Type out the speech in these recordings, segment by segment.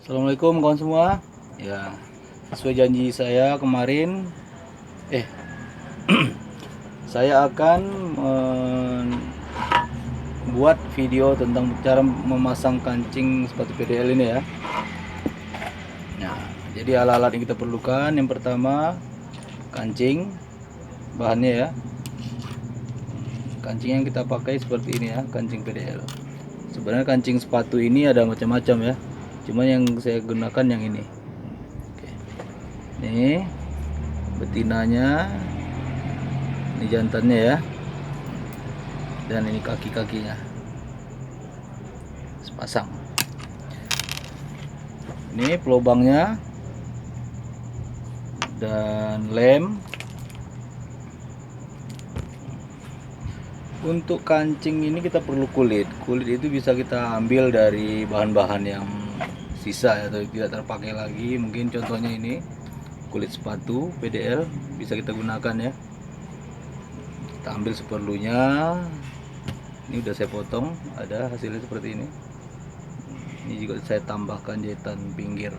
Assalamualaikum kawan semua. Ya, sesuai janji saya kemarin, saya akan membuat video tentang cara memasang kancing sepatu PDL ini ya. Nah, jadi alat-alat yang kita perlukan, yang pertama kancing, bahannya ya. Kancing yang kita pakai seperti ini ya, kancing PDL. Sebenarnya kancing sepatu ini ada macam-macam ya. Cuma yang saya gunakan yang ini. Oke. Ini betinanya, ini jantannya ya, dan ini kaki-kakinya sepasang. Ini pelubangnya dan lem. Untuk kancing ini kita perlu kulit. Kulit itu bisa kita ambil dari bahan-bahan yang sisa atau tidak terpakai lagi. Mungkin contohnya ini kulit sepatu PDL bisa kita gunakan ya. Kita ambil seperlunya. Ini udah saya potong, ada hasilnya seperti ini. Ini juga saya tambahkan jahitan pinggir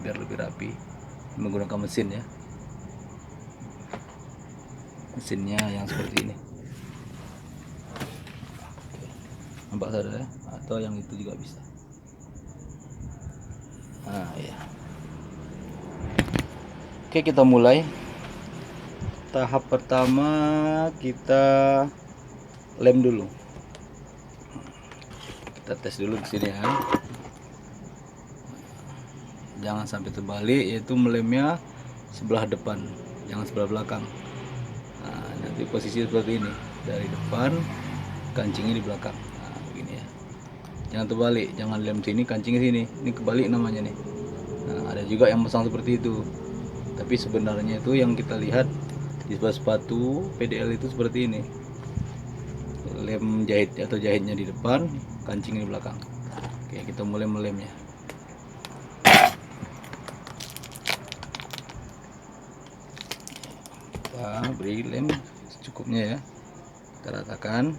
biar lebih rapi menggunakan mesin ya. Mesinnya yang seperti ini. Nampak saudara ya? Atau yang itu juga bisa. Nah ya. Oke, kita mulai. Tahap pertama kita lem dulu. Kita tes dulu di sini ya. Jangan sampai terbalik, yaitu melemnya sebelah depan, jangan sebelah belakang. Nah, nanti posisi seperti ini, dari depan, kancingnya di belakang. Nah, begini ya. Jangan terbalik, jangan lem sini, kancingnya sini. Ini kebalik namanya nih. Nah, ada juga yang pasang seperti itu. Tapi sebenarnya itu yang kita lihat di sepatu PDL itu seperti ini. Lem jahit atau jahitnya di depan, kancingnya di belakang. Oke, kita mulai melemnya. Kita beri lem secukupnya ya. Kita ratakan.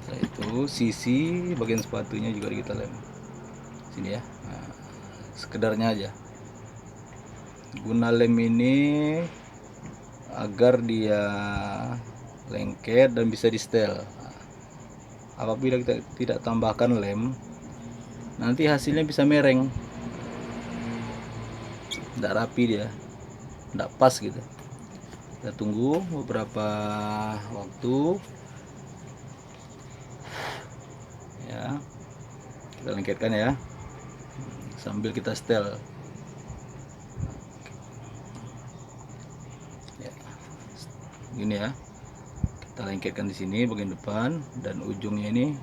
Setelah itu sisi bagian sepatunya juga kita lem. Sini ya. Nah, sekedarnya aja. Guna lem ini agar dia lengket dan bisa di setel. Apabila kita tidak tambahkan lem, nanti hasilnya bisa mereng, tidak rapi dia, tidak pas gitu. Kita tunggu beberapa waktu ya, kita lengketkan ya sambil kita setel ya. Gini ya, kita lengketkan di sini bagian depan dan ujungnya ini.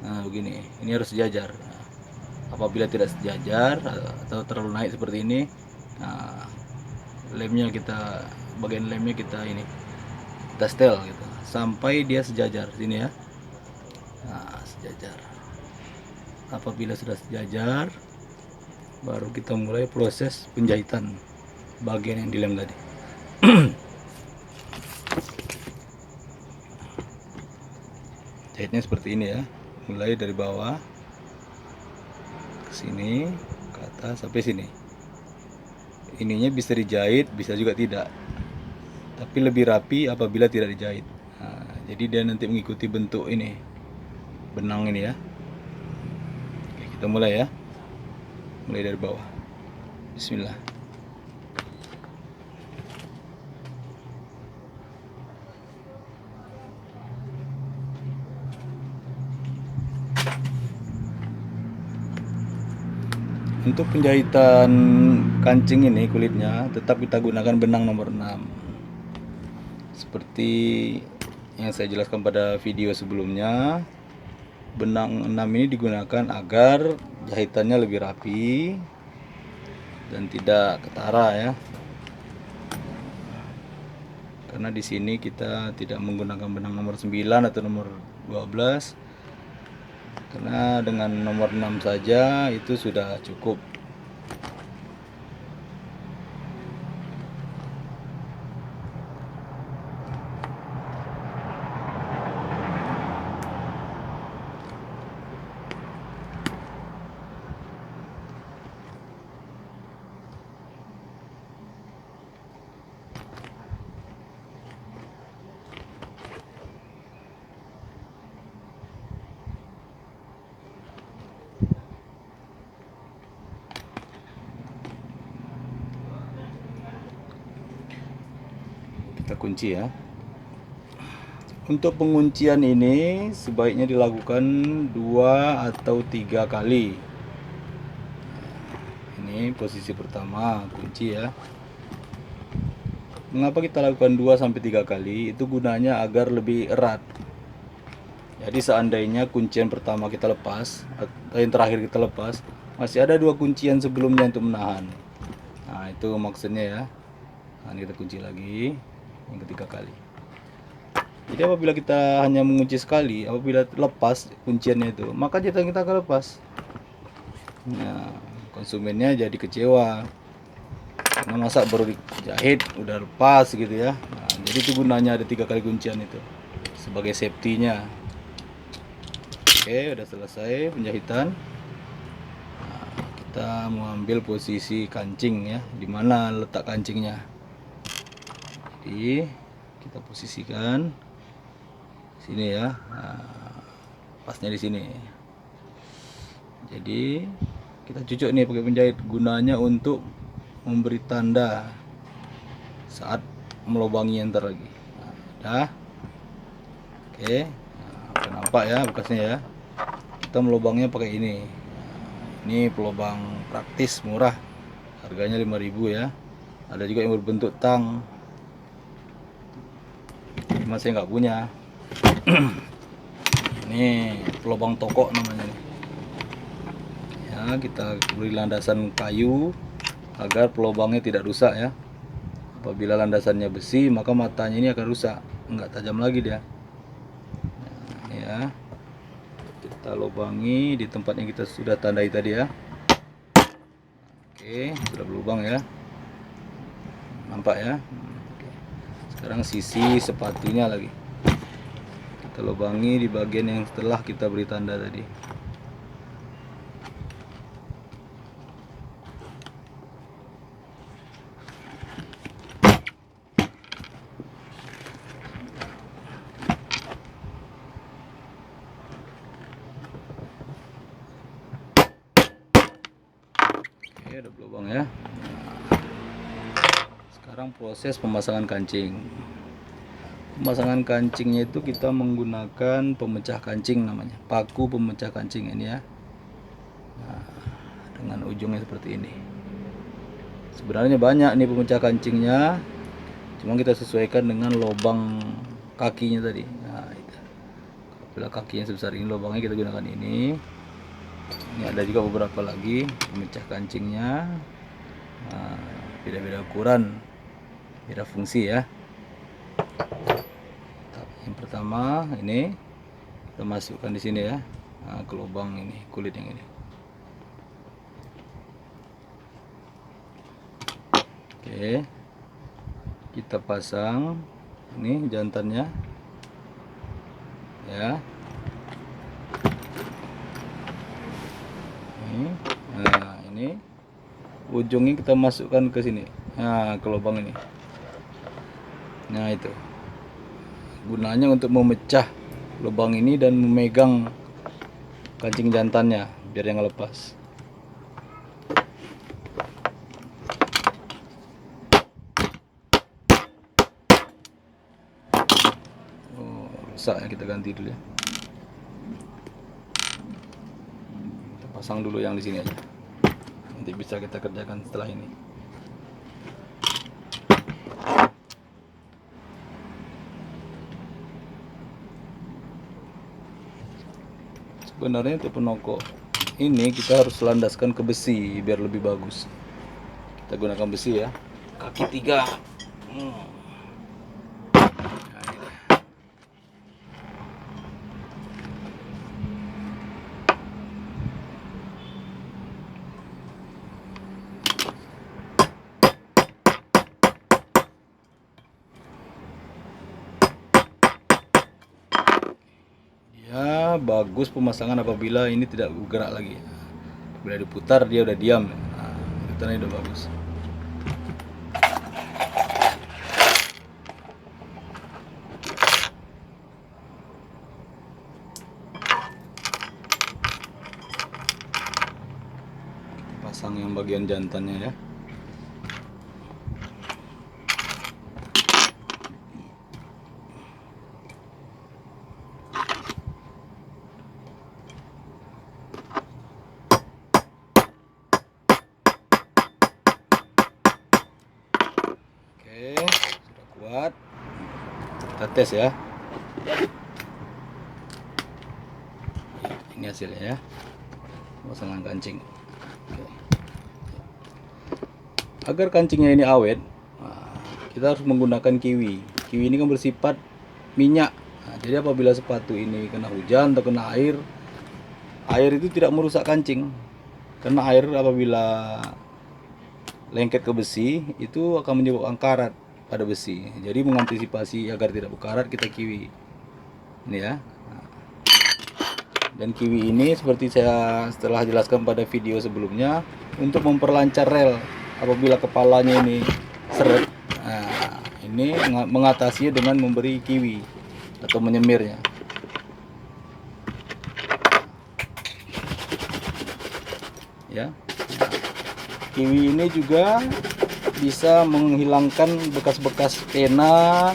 Nah begini, ini harus sejajar. Apabila tidak sejajar atau terlalu naik seperti ini, nah, bagian lemnya kita setel gitu sampai dia sejajar sini ya. Nah, sejajar. Apabila sudah sejajar, baru kita mulai proses penjahitan bagian yang dilem tadi. Jahitnya seperti ini ya, mulai dari bawah ke sini, ke atas sampai sini. Ininya bisa dijahit, bisa juga tidak, tapi lebih rapi apabila tidak dijahit. Nah, jadi dia nanti mengikuti bentuk ini, benang ini ya. Oke, kita mulai ya, mulai dari bawah. Bismillah. Untuk penjahitan kancing ini kulitnya tetap kita gunakan benang nomor 6. Seperti yang saya jelaskan pada video sebelumnya, benang 6 ini digunakan agar jahitannya lebih rapi dan tidak ketara ya. Karena di sini kita tidak menggunakan benang nomor 9 atau nomor 12. Karena dengan nomor 6 saja itu sudah cukup. kunci ya. Untuk penguncian ini sebaiknya dilakukan 2 atau 3 kali. Ini posisi pertama kunci ya. Mengapa kita lakukan 2 sampai 3 kali? Itu gunanya agar lebih erat. Jadi seandainya kuncian pertama kita lepas atau yang terakhir kita lepas, masih ada 2 kuncian sebelumnya untuk menahan. Nah, itu maksudnya ya. Nah, ini kita kunci lagi yang ketiga kali. Jadi apabila kita hanya mengunci sekali, apabila lepas kunciannya itu, maka jahatan kita akan lepas. Nah, konsumennya jadi kecewa. Karena masa baru dijahit udah lepas gitu ya. Nah, jadi itu gunanya ada 3 kali kuncian itu sebagai safety-nya. Oke, udah selesai penjahitan. Nah, kita mau ambil posisi kancing ya, dimana letak kancingnya. Jadi kita posisikan sini ya. Nah, pasnya di sini. Jadi kita cucuk nih pakai penjahit, gunanya untuk memberi tanda saat melubangi yang ntar lagi. Nah, udah. Oke, nah, nampak ya bekasnya ya. Kita melubangnya pakai ini. Nah, ini pelubang praktis murah, harganya 5.000 ya. Ada juga yang berbentuk tang, cuma saya nggak punya. Ini pelubang toko namanya nih. Ya, kita beri landasan kayu agar pelubangnya tidak rusak ya. Apabila landasannya besi, maka matanya ini akan rusak, nggak tajam lagi dia. Nah, ya, kita lubangi di tempat yang kita sudah tandai tadi ya. Oke, sudah berlubang ya, nampak ya. Oke. Sekarang sisi sepatunya lagi kita lubangi di bagian yang setelah kita beri tanda tadi. Oke, ada berlubang ya. Sekarang proses pemasangan kancing. Pemasangan kancingnya itu kita menggunakan pemecah kancing namanya, paku pemecah kancing ini ya. Nah, dengan ujungnya seperti ini. Sebenarnya banyak nih pemecah kancingnya, cuma kita sesuaikan dengan lubang kakinya tadi. Nah, itu. Bila kakinya sebesar ini, lubangnya kita gunakan ini. Ini ada juga beberapa lagi pemecah kancingnya. Nah, beda-beda ukuran, beda fungsi ya. Yang pertama ini kita masukkan di sini ya. Nah, ke lubang ini, kulit yang ini. Oke, kita pasang ini jantannya ya. Nah, ini ujungnya kita masukkan ke sini. Nah, ke lubang ini. Nah, itu gunanya untuk memecah lubang ini dan memegang kancing jantannya biar yang lepas. Oh, rusak ya, kita ganti dulu ya. Kita pasang dulu yang di sini aja. Nanti bisa kita kerjakan setelah ini. Sebenarnya untuk penokok ini kita harus landaskan ke besi biar lebih bagus. Kita gunakan besi ya, kaki 3. Ya, bagus pemasangan apabila ini tidak bergerak lagi. Bila diputar dia udah diam. Nah, itu tandanya udah bagus. Pasang yang bagian jantannya ya. kita tes ya. Ini hasilnya ya, pasangan kancing. Oke. Agar kancingnya ini awet, kita harus menggunakan kiwi. Kiwi ini kan bersifat minyak. Jadi apabila sepatu ini kena hujan atau kena air itu tidak merusak kancing. Karena air apabila lengket ke besi itu akan menyebabkan karat pada besi. Jadi mengantisipasi agar tidak berkarat, kita kiwi. Ini ya. Dan kiwi ini seperti saya setelah jelaskan pada video sebelumnya, untuk memperlancar rel apabila kepalanya ini seret. Nah, ini mengatasinya dengan memberi kiwi atau menyemirnya. Ya. Kiwi ini juga bisa menghilangkan bekas-bekas pena,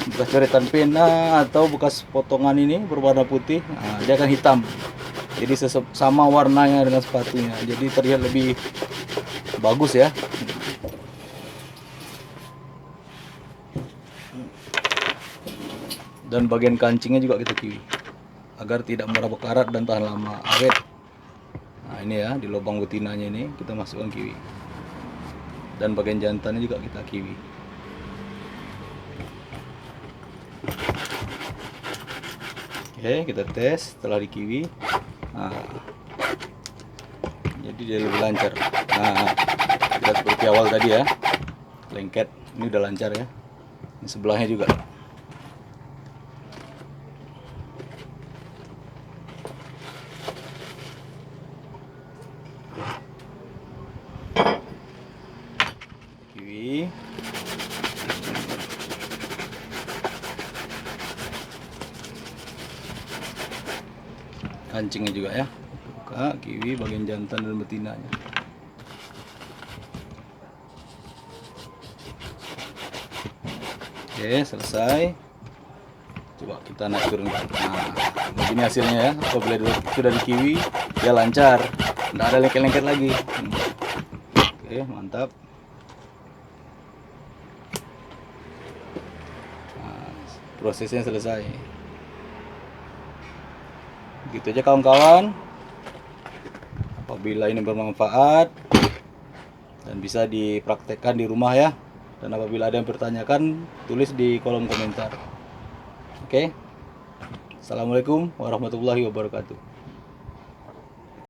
bekas coretan pena atau bekas potongan ini berwarna putih. Nah, dia akan hitam. Jadi sama warnanya dengan sepatunya. Jadi terlihat lebih bagus ya. Dan bagian kancingnya juga kita kiwi agar tidak mudah berkarat dan tahan lama, awet. Nah ini ya, di lubang betinanya ini kita masukkan kiwi. Dan bagian jantannya juga kita kiwi. Oke, kita tes setelah di kiwi. Nah, jadi dia lebih lancar. Nah, tidak seperti awal tadi ya, lengket. Ini udah lancar ya. Ini sebelahnya juga. Kiwi. Kancingnya juga ya. Buka kiwi bagian jantan dan betinanya. Oke, selesai. Coba kita naik turun. Nah, begini hasilnya ya. Apabila sudah di kiwi, dia lancar. Tidak ada lengket-lengket lagi. Oke, mantap. Nah, prosesnya selesai. Gitu aja kawan-kawan. Apabila ini bermanfaat dan bisa dipraktekkan di rumah ya. Dan apabila ada yang bertanyakan, tulis di kolom komentar. Oke. Assalamualaikum warahmatullahi wabarakatuh.